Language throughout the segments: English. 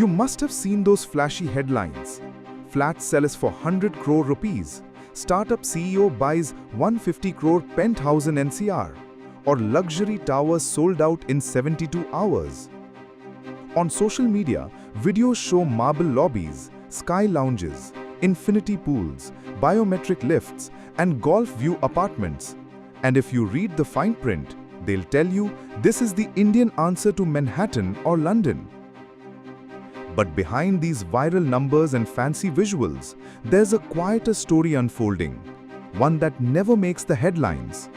You must have seen those flashy headlines. Flat sells for 100 crore rupees. Startup CEO buys 150 crore penthouse in NCR. Or luxury towers sold out in 72 hours. On social media, videos show marble lobbies, sky lounges, infinity pools, biometric lifts, and golf view apartments. And if you read the fine print, they'll tell you this is the Indian answer to Manhattan or London. But behind these viral numbers and fancy visuals, there's a quieter story unfolding, one that never makes the headlines.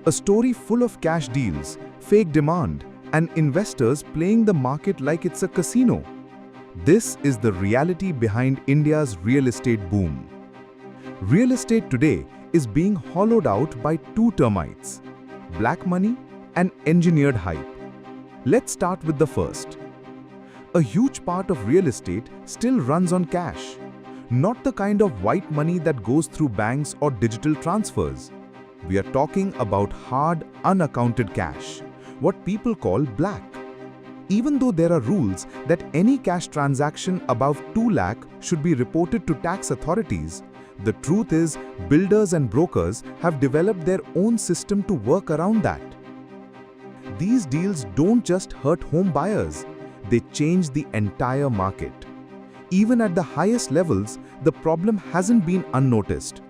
A story full of cash deals, fake demand, and investors playing the market like it's a casino. This is the reality behind India's real estate boom. Real estate today is being hollowed out by two termites: black money and engineered hype. Let's start with the first. A huge part of real estate still runs on cash, not the kind of white money that goes through banks or digital transfers. We are talking about hard, unaccounted cash, what people call black. Even though there are rules that any cash transaction above 2 lakh should be reported to tax authorities, the truth is builders and brokers have developed their own system to work around that. These deals don't just hurt home buyers, they change the entire market. Even at the highest levels, the problem hasn't been unnoticed.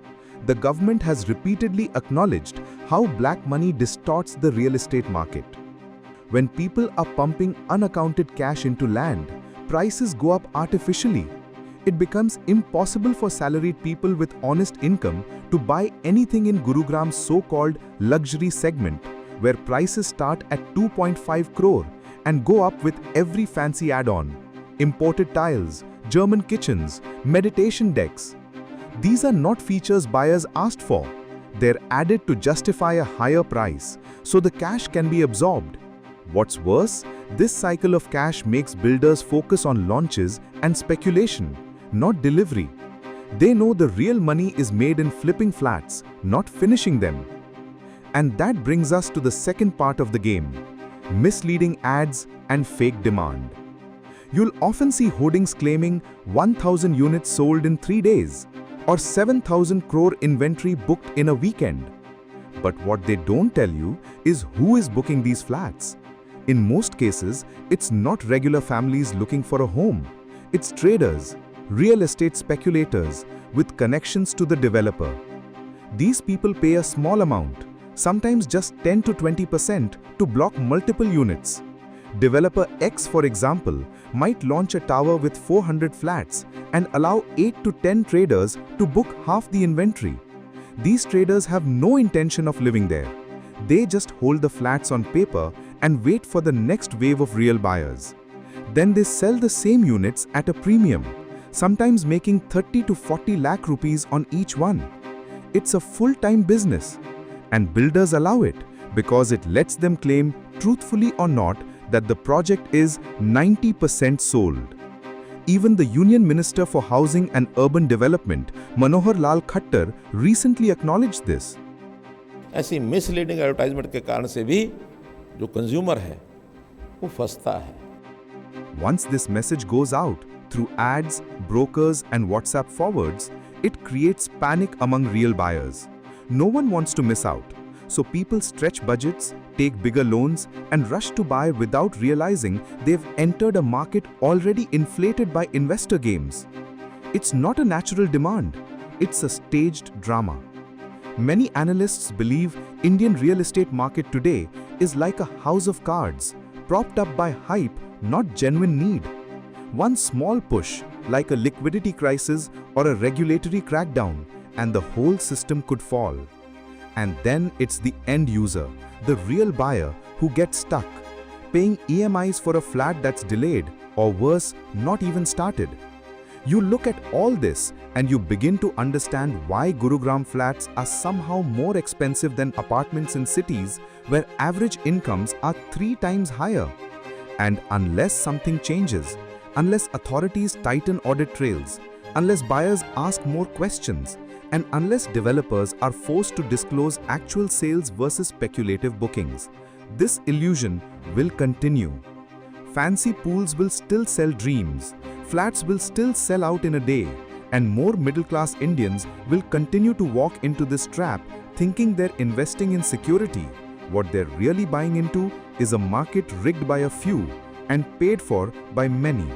The government has repeatedly acknowledged how black money distorts the real estate market. When people are pumping unaccounted cash into land, prices go up artificially. It becomes impossible for salaried people with honest income to buy anything in Gurugram's so-called luxury segment, where prices start at 2.5 crore and go up with every fancy add-on: imported tiles, German kitchens, meditation decks. These are not features buyers asked for. They're added to justify a higher price, so the cash can be absorbed. What's worse, this cycle of cash makes builders focus on launches and speculation, not delivery. They know the real money is made in flipping flats, not finishing them. And that brings us to the second part of the game: misleading ads and fake demand. You'll often see hoardings claiming 1,000 units sold in 3 days or 7,000 crore inventory booked in a weekend. But what they don't tell you is who is booking these flats. In most cases, it's not regular families looking for a home. It's traders, real estate speculators with connections to the developer. These people pay a small amount, sometimes just 10 to 20%, to block multiple units. Developer X, for example, might launch a tower with 400 flats and allow 8 to 10 traders to book half the inventory. These traders have no intention of living there. They just hold the flats on paper and wait for the next wave of real buyers. Then they sell the same units at a premium, sometimes making 30 to 40 lakh rupees on each one. It's a full-time business, and builders allow it because it lets them claim, truthfully or not, that the project is 90% sold. Even the Union Minister for Housing and Urban Development, Manohar Lal Khattar, recently acknowledged this. ऐसी misleading advertisement के कारण से भी जो consumer है वो फंसता है. Once this message goes out through ads, brokers and WhatsApp forwards, it creates panic among real buyers. No one wants to miss out, so people stretch budgets, take bigger loans and rush to buy without realizing they've entered a market already inflated by investor games. It's not a natural demand, it's a staged drama. Many analysts believe Indian real estate market today is like a house of cards, propped up by hype, not genuine need. One small push, like a liquidity crisis or a regulatory crackdown, and the whole system could fall. And then it's the end user, the real buyer, who gets stuck, paying EMIs for a flat that's delayed, or worse, not even started. You look at all this and you begin to understand why Gurugram flats are somehow more expensive than apartments in cities where average incomes are 3 times higher. And unless something changes, unless authorities tighten audit trails, unless buyers ask more questions, and unless developers are forced to disclose actual sales versus speculative bookings, this illusion will continue. Fancy pools will still sell dreams, flats will still sell out in a day, and more middle-class Indians will continue to walk into this trap thinking they're investing in security. What they're really buying into is a market rigged by a few and paid for by many.